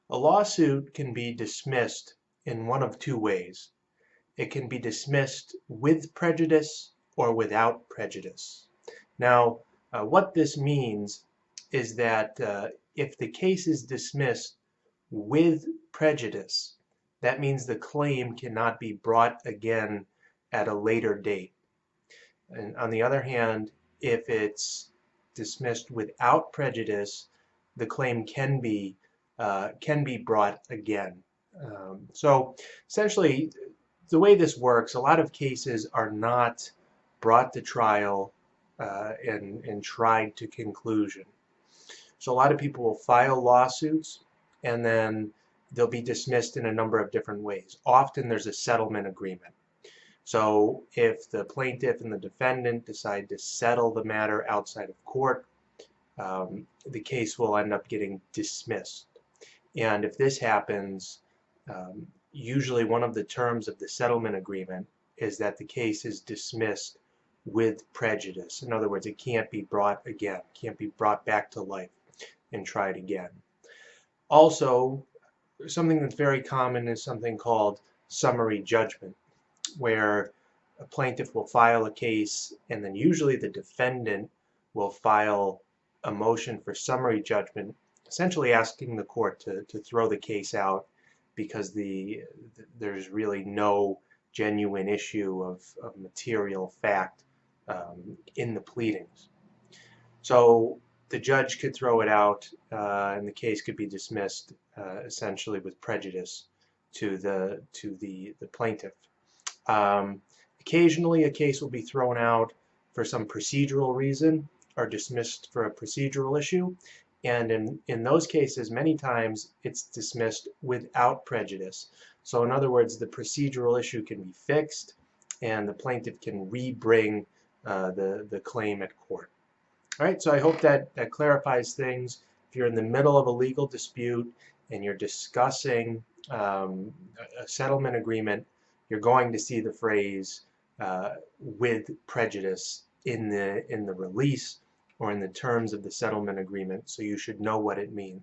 A lawsuit can be dismissed in one of two ways. It can be dismissed with prejudice or without prejudice. Now, what this means is that if the case is dismissed with prejudice, that means the claim cannot be brought again at a later date. And on the other hand, if it's dismissed without prejudice, the claim can be brought again. So essentially, the way this works, a lot of cases are not brought to trial and tried to conclusion. So a lot of people will file lawsuits and then they'll be dismissed in a number of different ways. Often there's a settlement agreement. So if the plaintiff and the defendant decide to settle the matter outside of court, the case will end up getting dismissed. And if this happens, usually one of the terms of the settlement agreement is that the case is dismissed with prejudice. In other words, it can't be brought again, can't be brought back to life and tried again. Also, something that's very common is something called summary judgment, where a plaintiff will file a case and then usually the defendant will file a motion for summary judgment, essentially asking the court to throw the case out because there's really no genuine issue of material fact in the pleadings. So the judge could throw it out and the case could be dismissed essentially with prejudice to the plaintiff. Occasionally a case will be thrown out for some procedural reason or dismissed for a procedural issue, and in those cases many times it's dismissed without prejudice. So in other words, the procedural issue can be fixed and the plaintiff can re-bring the claim at court. All right, so I hope that clarifies things. If you're in the middle of a legal dispute and you're discussing a settlement agreement, you're going to see the phrase with prejudice in the release or in the terms of the settlement agreement, so you should know what it means.